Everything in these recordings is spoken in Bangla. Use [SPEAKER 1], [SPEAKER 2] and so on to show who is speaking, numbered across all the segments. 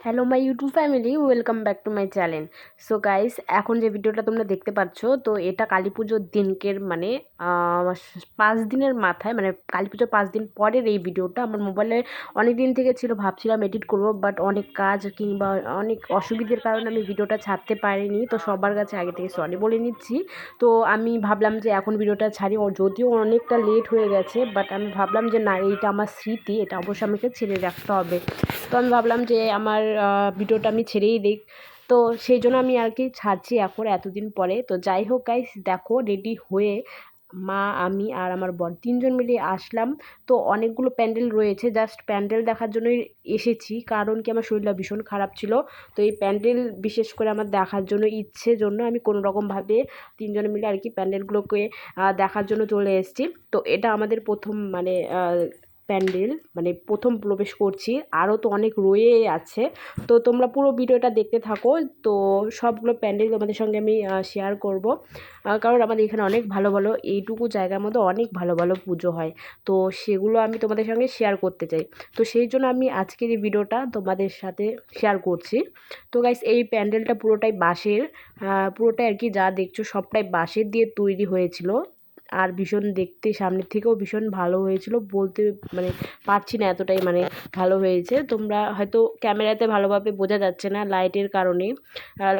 [SPEAKER 1] Hello my YouTube family, welcome back to my channel. So guys, এখন যে ভিডিওটা তোমরা দেখতে পাচ্ছ, তো এটা কালী পুজোর দিনকের মানে 5 দিনের মাথায়, মানে কালী পুজোর 5 দিন পরের এই ভিডিওটা। আমার মোবাইলে অনেক দিন থেকে ছিল, ভাবছিলাম এডিট করবো, বাট অনেক কাজ কিংবা অনেক অসুবিধার কারণে আমি ভিডিওটা ছাড়তে পারিনি। তো সবার কাছে আগে থেকে সরি বলে নিচ্ছি। তো আমি ভাবলাম যে এখন ভিডিওটা ছাড়ি, যদিও অনেকটা লেট হয়ে গেছে, বাট আমি ভাবলাম যে না, এইটা আমার স্মৃতি, এটা অবশ্যই আমাকে ছেড়ে রাখতে হবে। তো আমি ভাবলাম যে আমার ভিডিওটা আমি ছেড়েই দিই। তো সেই জন্য আমি আর কি ছাড়ছি এখন এতদিন পরে। তো যাই হোক গাইস, দেখো রেডি হয়ে মা, আমি আর আমার বর 3জন মিলে আসলাম। তো অনেকগুলো প্যান্ডেল রয়েছে, জাস্ট প্যান্ডেল দেখার জন্যই এসেছি, কারণ কি আমার শরীরটা ভীষণ খারাপ ছিল। তো এই প্যান্ডেল বিশেষ করে আমার দেখার জন্য ইচ্ছে জন্য আমি কোনো রকমভাবে 3জন মিলে আর কি প্যান্ডেলগুলোকে দেখার জন্য চলে এসেছি। তো এটা আমাদের প্রথম মানে প্যান্ডেল, মানে প্রথম প্রবেশ করছি, আরও তো অনেক রয়ে আছে। তো তোমরা পুরো ভিডিওটা দেখতে থাকো। তো সবগুলো প্যান্ডেল তোমাদের সঙ্গে আমি শেয়ার করব, কারণ আমাদের এখানে অনেক ভালো ভালো, এইটুকু জায়গার মধ্যে অনেক ভালো ভালো পুজো হয়। তো সেগুলো আমি তোমাদের সঙ্গে শেয়ার করতে চাই। তো সেই জন্য আমি আজকের এই ভিডিওটা তোমাদের সাথে শেয়ার করছি। তো গাইস, এই প্যান্ডেলটা পুরোটাই বাঁশের, পুরোটাই আর কি যা দেখছো সবটাই বাঁশের দিয়ে তৈরি হয়েছিল। আর ভীষণ দেখতে সামনের থেকেও ভীষণ ভালো হয়েছিল, বলতে মানে পারছি না, এতটাই মানে ভালো হয়েছে। তোমরা হয়তো ক্যামেরাতে ভালোভাবে বোঝা যাচ্ছে না লাইটের কারণে,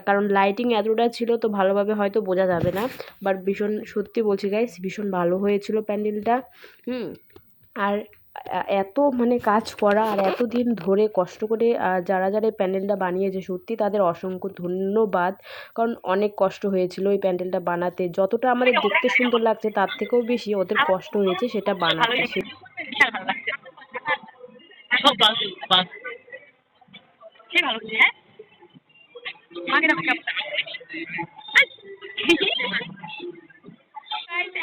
[SPEAKER 1] কারণ লাইটিং এতটা ছিল তো ভালোভাবে হয়তো বোঝা যাবে না। বাট ভীষণ, সত্যি বলছি গাইস, ভীষণ ভালো হয়েছিল প্যান্ডেলটা। আর এত মানে কাজ করা আর এতদিন ধরে কষ্ট করে যারা যারা এই প্যান্ডেলটা বানিয়েছে, সত্যি তাদের অসংখ্য ধন্যবাদ। কারণ অনেক কষ্ট হয়েছিল এই প্যান্ডেলটা বানাতে, যতটা আমাদের দেখতে সুন্দর লাগছে তার থেকেও বেশি ওদের কষ্ট হয়েছে সেটা বানাতে।
[SPEAKER 2] বিশাল ভালো লাগছে। সব বাস বাস সে ভালো ছিল। হ্যাঁ মাকে দেখো কেমন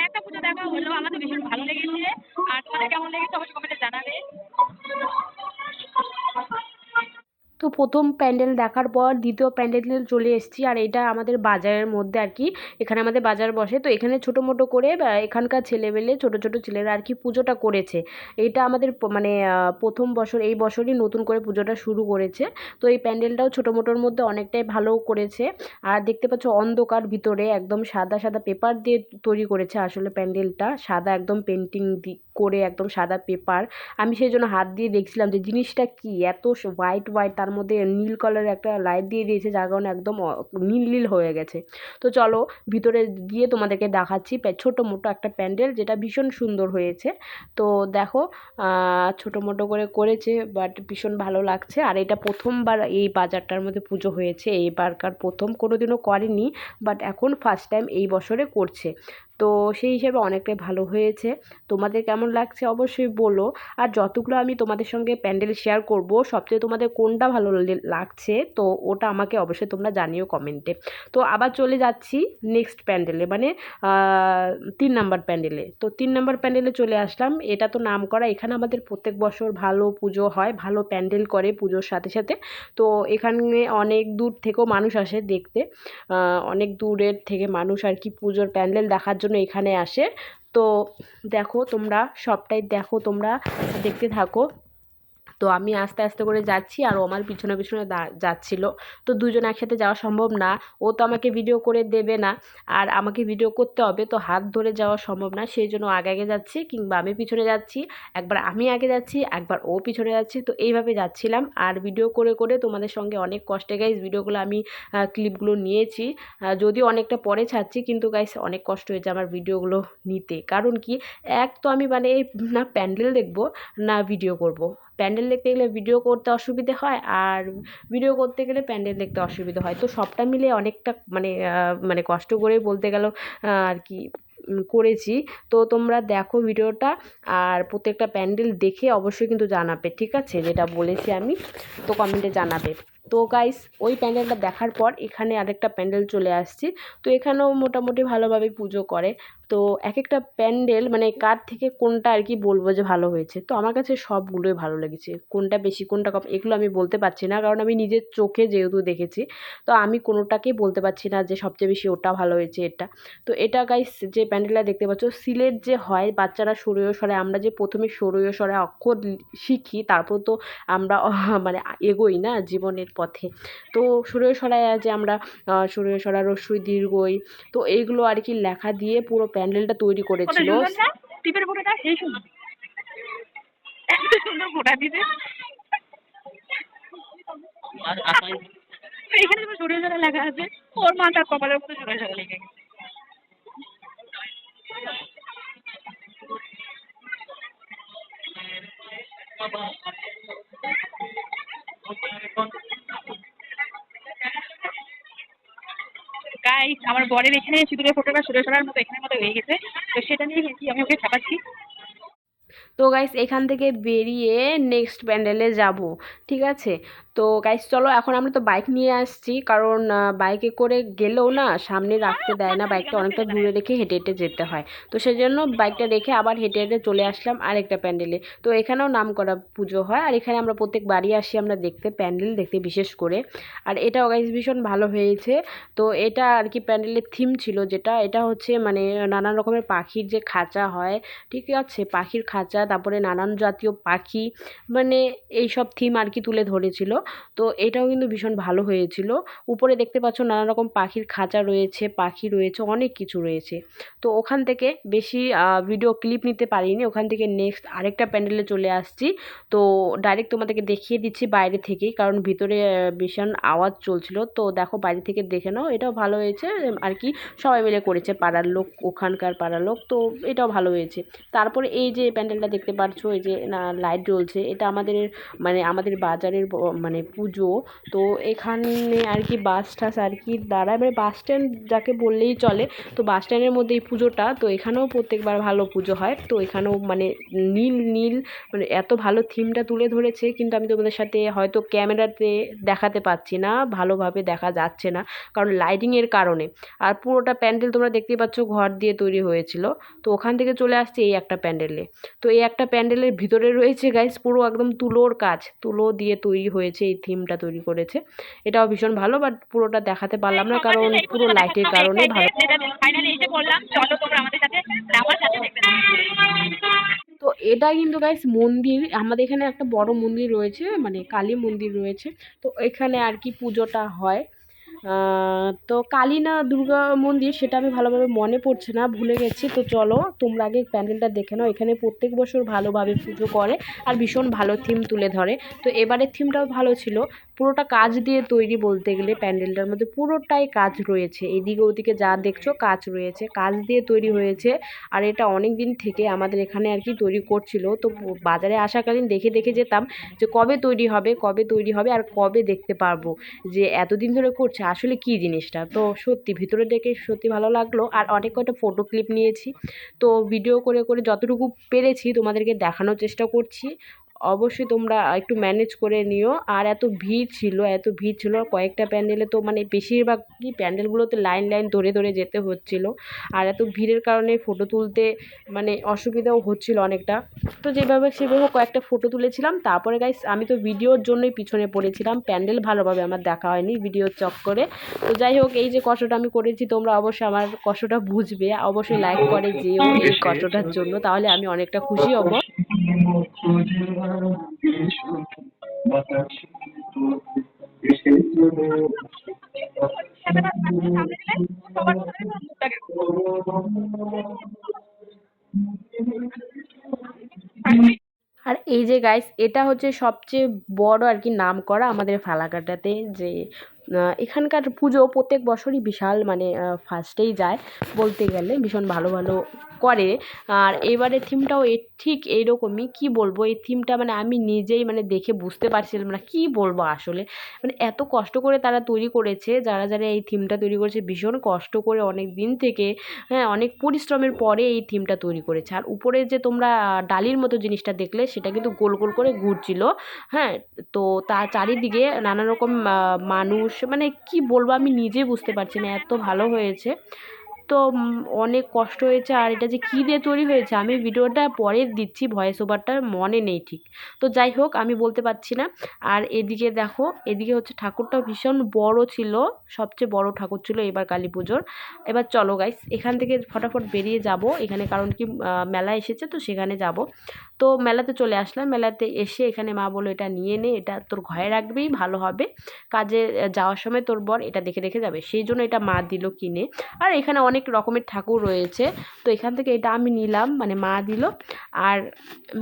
[SPEAKER 2] একটা পুজো দেখা হলো, আমার তো ভীষণ ভালো লেগেছে। আর তোমাদের কেমন লেগেছে অবশ্যই কমেন্টে জানাবে।
[SPEAKER 1] তো প্রথম প্যান্ডেল দেখার পর দ্বিতীয় প্যান্ডেলে চলে এসেছি, আর এটা আমাদের বাজারের মধ্যে আর কি। এখানে আমাদের বাজার বসে, তো এখানে ছোটো মোটো করে এখানকার ছেলেবেলে ছোটো ছোটো ছেলেরা আর কি পুজোটা করেছে। এটা আমাদের মানে প্রথম বছর, এই বছরই নতুন করে পুজোটা শুরু করেছে। তো এই প্যান্ডেলটাও ছোটো মোটোর মধ্যে অনেকটাই ভালো করেছে। আর দেখতে পাচ্ছ অন্ধকার, ভিতরে একদম সাদা সাদা পেপার দিয়ে তৈরি করেছে আসলে প্যান্ডেলটা, সাদা একদম পেন্টিং করে একদম সাদা পেপার। আমি সেই জন্য হাত দিয়ে দেখছিলাম যে জিনিসটা কি, এত হোয়াইট হোয়াইট, তার মধ্যে নীল কালারের একটা লাইট দিয়ে দিয়েছে, যার কারণে একদম নীল নীল হয়ে গেছে। তো চলো ভিতরে গিয়ে তোমাদেরকে দেখাচ্ছি ছোটো মোটো একটা প্যান্ডেল, যেটা ভীষণ সুন্দর হয়েছে। তো দেখো ছোটো মোটো করে করেছে, বাট ভীষণ ভালো লাগছে। আর এটা প্রথমবার এই বাজারটার মধ্যে পুজো হয়েছে, এইবারকার প্রথম, কোনো দিনও করেনি, বাট এখন ফার্স্ট টাইম এই বছরে করছে। তো সেই হিসেবে অনেকটাই ভালো হয়েছে। তোমাদের কেমন লাগছে অবশ্যই বলো। আর যতগুলো আমি তোমাদের সঙ্গে প্যান্ডেল শেয়ার করব, সবচেয়ে তোমাদের কোনটা ভালো লাগছে তো ওটা আমাকে অবশ্যই তোমরা জানিও কমেন্টে। তো আবার চলে যাচ্ছি নেক্সট প্যান্ডেলে, মানে 3 নাম্বার প্যান্ডেলে। তো 3 নাম্বার প্যান্ডেলে চলে আসলাম। এটা তো নাম করা, এখানে আমাদের প্রত্যেক বছর ভালো পুজো হয়, ভালো প্যান্ডেল করে পুজোর সাথে সাথে। তো এখানে অনেক দূর থেকেও মানুষ আসে দেখতে, অনেক দূরের থেকে মানুষ আর কি পুজোর প্যান্ডেল দেখার জন্য এখানে আসে। তো দেখো তোমরা, সবটাই দেখো, তোমরা দেখতে থাকো। তো আমি আস্তে আস্তে করে যাচ্ছি, আর ও আমার পিছনে পিছনে যাচ্ছিল। তো দুজন একসাথে যাওয়া সম্ভব না, ও তো আমাকে ভিডিও করে দেবে না, আর আমাকে ভিডিও করতে হবে, তো হাত ধরে যাওয়া সম্ভব না। সেই জন্য আগে আগে যাচ্ছি, কিংবা আমি পিছনে যাচ্ছি, একবার আমি আগে যাচ্ছি, একবার ও পিছনে যাচ্ছে। তো এইভাবে যাচ্ছিলাম, আর ভিডিও করে করে তোমাদের সঙ্গে অনেক কষ্টে গাইস ভিডিওগুলো আমি ক্লিপগুলো নিয়েছি। যদিও অনেকটা পরে ছাড়ছি, কিন্তু গাইস অনেক কষ্ট হয়েছে আমার ভিডিওগুলো নিতে। কারণ কি, এক তো আমি মানে না প্যান্ডেল দেখবো না ভিডিও করব। প্যান্ডেল দেখতে গেলে ভিডিও করতে অসুবিধে হয়, আর ভিডিও করতে গেলে প্যান্ডেল দেখতে অসুবিধা হয়। তো সবটা মিলে অনেকটা মানে মানে কষ্ট করে বলতে গেল আর কি করেছি। তো তোমরা দেখো ভিডিওটা, আর প্রত্যেকটা প্যান্ডেল দেখে অবশ্যই কিন্তু জানাবে, ঠিক আছে, যেটা বলেছি আমি, তো কমেন্টে জানাবে। তো গাইস, ওই প্যান্ডেলটা দেখার পর এখানে আরেকটা প্যান্ডেল চলে আসছি। তো এখানেও মোটামুটি ভালোভাবে পুজো করে। তো এক একটা প্যান্ডেল মানে কার থেকে কোনটা আর কি বলবো যে ভালো হয়েছে, তো আমার কাছে সবগুলোই ভালো লেগেছে। কোনটা বেশি কোনটা কম এগুলো আমি বলতে পারছি না, কারণ আমি নিজের চোখে যেহেতু দেখেছি। তো আমি কোনোটাকেই বলতে পারছি না যে সবচেয়ে বেশি ওটা ভালো হয়েছে এটা। তো এটা গাইস যে প্যান্ডেলটা দেখতে পাচ্ছ সিলেট যে হয় বাচ্চারা সরীয় স্বরে, আমরা যে প্রথমে সরীয় স্বরে অক্ষর শিখি তারপর তো আমরা মানে এগোই না জীবনের পথে। তো সরীয় স্বরে যে আমরা সরীয় স্বরা রস্বই দীর্ঘই, তো এইগুলো আর কি লেখা দিয়ে পুরো প্যান্ডেলটা তৈরি
[SPEAKER 2] কত
[SPEAKER 1] করেছিল।
[SPEAKER 2] সুন্দর না টিপের ফটোটা, সেই সুন্দর, এত সুন্দর ফোটা দিতে। এখানে তোমার সরিয়ে সরে লেখা আছে, ওর মাথার কপালের মতো সরে সরে লেখা গেছে। গাইস আমার বরের এখানে সিঁদুরের ফোঁটাটা সরে সরার মতো এখানের মতো হয়ে গেছে, তো সেটা নিয়ে কি আমি ওকে ছাপাচ্ছি।
[SPEAKER 1] তো গাইস এখান থেকে বেরিয়ে নেক্সট প্যান্ডেলে যাব, ঠিক আছে। তো গাইস চলো, এখন আমরা তো বাইক নিয়ে আসছি, কারণ বাইকে করে গেলেও না সামনে রাখতে দেয় না, বাইকটা অনেকটা দূরে রেখে হেঁটে হেঁটে যেতে হয়। তো সেই জন্য বাইকটা রেখে আবার হেঁটে হেঁটে চলে আসলাম আরেকটা প্যান্ডেলে। তো এখানেও নামকরা পুজো হয়, আর এখানে আমরা প্রত্যেক বাড়ি আসি আমরা দেখতে, প্যান্ডেল দেখতে বিশেষ করে। আর এটাও গাইস ভীষণ ভালো হয়েছে। তো এটা আর কি প্যান্ডেলের থিম ছিল যেটা, এটা হচ্ছে মানে নানান রকমের পাখির যে খাঁচা হয়, ঠিক আছে, পাখির খাঁচা, তারপরে নানান জাতীয় পাখি, মানে এইসব থিম আর কি তুলে ধরেছিল। তো এটাও কিন্তু ভীষণ ভালো হয়েছিল। উপরে দেখতে পাচ্ছ নানা রকম পাখির খাঁচা রয়েছে, পাখি রয়েছে, অনেক কিছু রয়েছে। তো ওখান থেকে বেশি ভিডিও ক্লিপ নিতে পারিনি, ওখান থেকে নেক্সট আরেকটা প্যান্ডেলে চলে আসছি। তো ডাইরেক্ট তোমাদেরকে দেখিয়ে দিচ্ছি বাইরে থেকেই, কারণ ভিতরে ভীষণ আওয়াজ চলছিল। তো দেখো বাইরে থেকে দেখে নাও, এটাও ভালো হয়েছে আর কি, সবাই মিলে করেছে, পাড়ার লোক, ওখানকার পাড়ার লোক, তো এটাও ভালো হয়েছে। তারপরে এই যে প্যান্ডেলটা দেখতে পাচ্ছ, এই যে না লাইট জ্বলছে, এটা আমাদের মানে আমাদের বাজারের মানে পুজো। তো এখানে আর কি বাস টাস আর কি দাঁড়ায়, মানে বাস স্ট্যান্ড যাকে বললেই চলে। তো বাস স্ট্যান্ডের মধ্যে এই পুজোটা, তো এখানেও প্রত্যেকবার ভালো পুজো হয়। তো এখানেও মানে নীল নীল মানে এত ভালো থিমটা তুলে ধরেছে, কিন্তু আমি তোমাদের সাথে হয়তো ক্যামেরাতে দেখাতে পাচ্ছি না, ভালোভাবে দেখা যাচ্ছে না কারণ লাইটিংয়ের কারণে। আর পুরোটা প্যান্ডেল তোমরা দেখতেই পাচ্ছ ঘর দিয়ে তৈরি হয়েছিল। তো ওখান থেকে চলে আসছে এই একটা প্যান্ডেলে। তো এই একটা প্যান্ডেলের ভিতরে রয়েছে গাইস পুরো একদম তুলোর কাজ, তুলো দিয়ে তৈরি হয়েছে, এই থিমটা তৈরি করেছে। এটাও ভীষণ ভালো, বাট পুরোটা দেখাতে পারলাম না কারণ পুরো লাইটের কারণে ভালো।
[SPEAKER 2] ফাইনালি এসে বললাম চলো তোমরা আমাদের সাথে, আমার সাথে দেখতে।
[SPEAKER 1] তো এটা কিন্তু গাইস মন্দির, আমাদের এখানে একটা বড় মন্দির রয়েছে, মানে কালী মন্দির রয়েছে। তো এখানে আর কি পুজোটা হয়। তো কালী না দুর্গা মন্দির সেটা আমি ভালোভাবে মনে পড়ছে না, ভুলে গেছি। তো চলো তোমরা আগে প্যান্ডেলটা দেখে নাও, এখানে প্রত্যেক বছর ভালোভাবে পুজো করে আর ভীষণ ভালো থিম তুলে ধরে। তো এবারের থিমটাও ভালো ছিল, পুরোটা কাজ দিয়ে তৈরি বলতে গেলে, প্যান্ডেলটার মধ্যে পুরোটাই কাজ রয়েছে, এদিকে ওদিকে যা দেখছো কাজ রয়েছে, কাজ দিয়ে তৈরি হয়েছে। আর এটা অনেক দিন থেকে আমাদের এখানে আর কি তৈরি করছিল। তো বাজারে আসাকালীন দেখে দেখে যেতাম যে কবে তৈরি হবে, কবে তৈরি হবে আর কবে দেখতে পারবো যে এতদিন ধরে করছে আসলে কী জিনিসটা। তো সত্যি ভিতরে দেখে সত্যি ভালো লাগলো, আর অনেক কয়টা ফটো ক্লিপ নিয়েছি। তো ভিডিও করে করে যতটুকু পেরেছি তোমাদেরকে দেখানোর চেষ্টা করছি। অবশ্যই তোমরা একটু ম্যানেজ করে নিও। আর এত ভিড় ছিল, এত ভিড় ছিল, কয়েকটা প্যান্ডেলে তো মানে বেশিরভাগই প্যান্ডেলগুলোতে লাইন লাইন ধরে ধরে যেতে হচ্ছিল। আর এত ভিড়ের কারণে ফটো তুলতে মানে অসুবিধাও হচ্ছিল অনেকটা। তো যেভাবে সেভাবে কয়েকটা ফটো তুলেছিলাম, তারপরে গাইস আমি তো ভিডিওর জন্যই পিছনে পড়েছিলাম, প্যান্ডেল ভালোভাবে আমার দেখা হয়নি ভিডিওর চক্করে। তো যাই হোক, এই যে কষ্টটা আমি করেছি তোমরা অবশ্যই আমার কষ্টটা বুঝবে, অবশ্যই লাইক করে যেও এই কষ্টটার জন্য, তাহলে আমি অনেকটা খুশি হব। আর এই যে গাইস এটা হচ্ছে সবচেয়ে বড় আর কি নামকরা আমাদের ফালাকাটাতে, যে এখানকার পুজো প্রত্যেক বছরই বিশাল মানে ফার্স্টেই যায় বলতে গেলে, ভীষণ ভালো ভালো করে। আর এবারের থিমটাও ঠিক এইরকমই, কি বলবো এই থিমটা মানে আমি নিজেই মানে দেখে বুঝতে পারছিলাম না কি বলবো আসলে, মানে এত কষ্ট করে তারা তৈরি করেছে, যারা যারা এই থিমটা তৈরি করেছে ভীষণ কষ্ট করে অনেক দিন থেকে, হ্যাঁ অনেক পরিশ্রমের পরে এই থিমটা তৈরি করেছে। আর উপরে যে তোমরা ডালির মতো জিনিসটা দেখলে সেটা কিন্তু গোল গোল করে ঘুরছিল, হ্যাঁ। তো তার চারিদিকে নানা রকম মানুষ, মানে কি বলবো আমি নিজে বুঝতে পারছি না, এত ভালো হয়েছে। তো অনেক কষ্ট হয়েছে। আর এটা যে কী দিয়ে তৈরি হয়েছে আমি ভিডিওটা পরে দিচ্ছি, ভয়েস ওভারটা মনে নেই ঠিক। তো যাই হোক আমি বলতে পারছি না। আর এদিকে দেখো, এদিকে হচ্ছে ঠাকুরটাও ভীষণ বড় ছিল, সবচেয়ে বড় ঠাকুর ছিল এবার কালী পুজোর। এবার চলো গাইস এখান থেকে ফটাফট বেরিয়ে যাব এখানে, কারণ কি মেলা এসেছে তো সেখানে যাব। তো মেলাতে চলে আসলাম। মেলাতে এসে এখানে মা বললো এটা নিয়ে নে, এটা তোর ঘরে রাখবেই ভালো হবে, কাজে যাওয়ার সময় তোর বর এটা দেখে দেখে যাবে, সেই জন্য এটা মা দিল কিনে। আর এখানে অনেক রকমের ঠাকুর রয়েছে, তো এখান থেকে এটা আমি নিলাম, মানে মা দিল। আর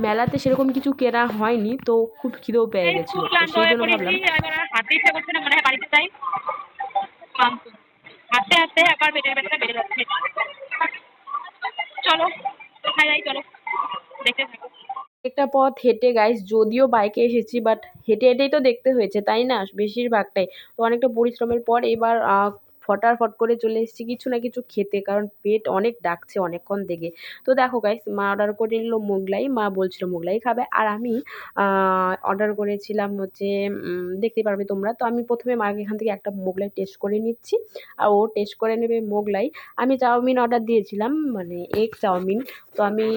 [SPEAKER 1] মেলাতে সেরকম কিছু কেনা হয়নি, তো খুব খিদেও পেয়ে
[SPEAKER 2] এই
[SPEAKER 1] গেছিলো,
[SPEAKER 2] খুব
[SPEAKER 1] তো
[SPEAKER 2] ক্লান্ত
[SPEAKER 1] সেই
[SPEAKER 2] হয়ে
[SPEAKER 1] জন্য
[SPEAKER 2] পড়েছি,
[SPEAKER 1] ভাবলাম
[SPEAKER 2] এবার আর হাঁটতে ইচ্ছা করছে না, মনে হয় বাড়িতে যাই। ক্লান্ত, হাঁটতে হাঁটতে একবার পেটের ব্যথাটা বেড়ে যাচ্ছে। চলো কোথায় যাই, চলো দেখতে থাকো।
[SPEAKER 1] একটা পথ হেঁটে গাইস, যদিও বাইকে এসেছি বাট হেঁটে হেঁটেই তো দেখতে হয়েছে তাই না, বেশিরভাগটাই। তো অনেকটা পরিশ্রমের পর এবার ফটাফট করে চলে এসেছি কিছু না কিছু খেতে, কারণ পেট অনেক ডাকছে অনেকক্ষণ থেকে। তো দেখো গাইস মা অর্ডার করে নিল মোগলাই, মা বলছিল মোগলাই খাবে, আর আমি অর্ডার করেছিলাম হচ্ছে দেখতে পারবে তোমরা। তো আমি প্রথমে মাকে এখান থেকে একটা মোগলাই টেস্ট করে নিচ্ছি, আর ও টেস্ট করে নেবে মোগলাই। আমি চাউমিন অর্ডার দিয়েছিলাম, মানে এগ চাউমিন। তো আমি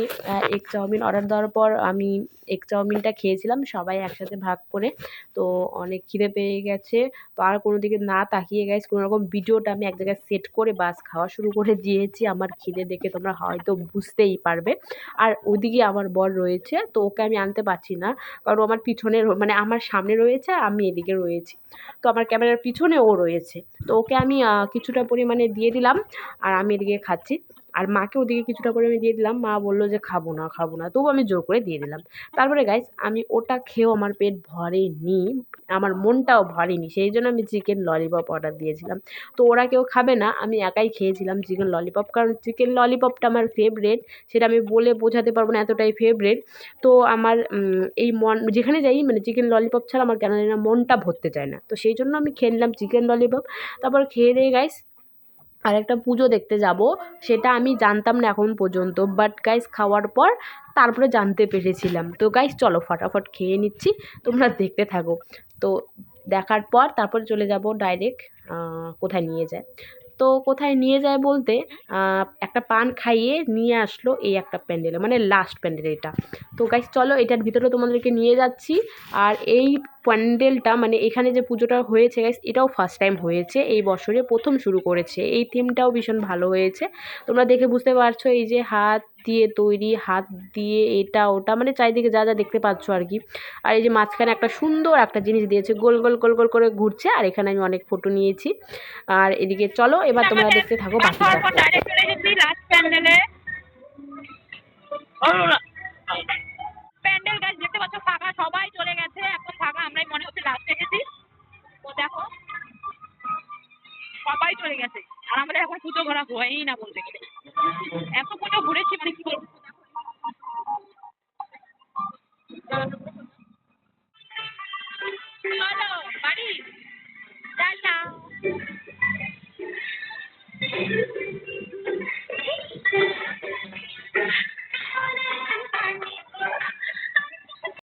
[SPEAKER 1] এগ চাউমিন অর্ডার দেওয়ার পর আমি এগ চাউমিনটা খেয়েছিলাম সবাই একসাথে ভাগ করে। তো অনেক খিদে পেয়ে গেছে, তো আর কোনো দিকে না তাকিয়ে গাইস কোনো রকম ভিডিওটা আমি এক জায়গায় সেট করে বাস খাওয়া শুরু করে দিয়েছি। আমার খিদে দেখে তোমরা হয়তো বুঝতেই পারবে। আর ওদিকে আমার বর রয়েছে, তো ওকে আমি আনতে পারছি না, কারণ ও আমার পিছনে মানে আমার সামনে রয়েছে, আমি এদিকে রয়েছি। তো আমার ক্যামেরার পিছনে ও রয়েছে, তো ওকে আমি কিছুটা পরিমাণে দিয়ে দিলাম, আর আমি এদিকে খাচ্ছি। আর মাকে ওদিকে কিছুটা করে আমি দিয়ে দিলাম, মা বলল যে খাবো না খাবো না, তবু আমি জোর করে দিয়ে দিলাম। তারপরে গাইস আমি ওটা খেয়েও আমার পেট ভরেনি, আমার মনটাও ভরেনি, সেই জন্য আমি চিকেন ললিপপ অর্ডার দিয়েছিলাম। তো ওরা কেউ খাবে না, আমি একাই খেয়েছিলাম চিকেন ললিপপ, কারণ চিকেন ললিপপটা আমার ফেভারেট, সেটা আমি বলে বোঝাতে পারবো না, এতটাই ফেভারেট। তো আমার এই মন যেখানে যাই মানে চিকেন ললিপপ ছাড়া আমার কেন জানি না মনটা ভরতে চায় না, তো সেই জন্য আমি খেয়ে নিলাম চিকেন ললিপপ। তারপর খেয়ে দিয়ে গাইস আরেকটা পুজো দেখতে যাব, সেটা আমি জানতাম না এখন পর্যন্ত, বাট গাইস খাওয়ার পর তারপরে জানতে পেরেছিলাম। তো গাইস চলো ফটাফট খেয়ে নিচ্ছি, তোমরা দেখতে থাকো। তো দেখার পর তারপরে চলে যাব ডাইরেক্ট কোথায় নিয়ে যায়। তো কোথায় নিয়ে যায় বলতে একটা পান খাইয়ে নিয়ে আসলো এই একটা প্যান্ডেলে, মানে লাস্ট প্যান্ডেল এটা। তো গাইস চলো এটার ভিতরে তোমাদেরকে নিয়ে যাচ্ছি। আর এই প্যান্ডেলটা মানে এখানে যে পুজোটা হয়েছে গাইস, এটাও ফার্স্ট টাইম হয়েছে, এই বছরে প্রথম শুরু করেছে। এই থিমটাও ভীষণ ভালো হয়েছে, তোমরা দেখে বুঝতে পারছো, এই যে হাত দিয়ে তৈরি, হাত দিয়ে এটা ওটা মানে চারিদিকে যা যা দেখতে পাচ্ছ আর কি। আর এই যে মাঝখানে একটা সুন্দর একটা জিনিস দিয়েছে, গোল গোল গোল গোল করে ঘুরছে, আর এখানে আমি অনেক ফটো নিয়েছি। আর এদিকে চলো এবার তোমরা
[SPEAKER 2] আমাদের
[SPEAKER 1] দেখতে থাকো
[SPEAKER 2] পান খাওয়ার
[SPEAKER 1] বাকিটা।
[SPEAKER 2] পর ডাইরেক্ট চলে এসেছি লাস্ট প্যান্ডেলে। প্যান্ডেল গাছ দেখতে পাচ্ছ ফাঁকা, সবাই চলে গেছে, এখন ফাঁকা, আমরাই মনে হচ্ছে লাস্ট এসেছি। তো দেখো সবাই চলে গেছে, আর আমাদের এখন পুজো ঘোরা হয়ই না বলতে গেলে, এত পুজো ঘুরেছি মানে কি বলবো। চলো বাড়ি, টাটা।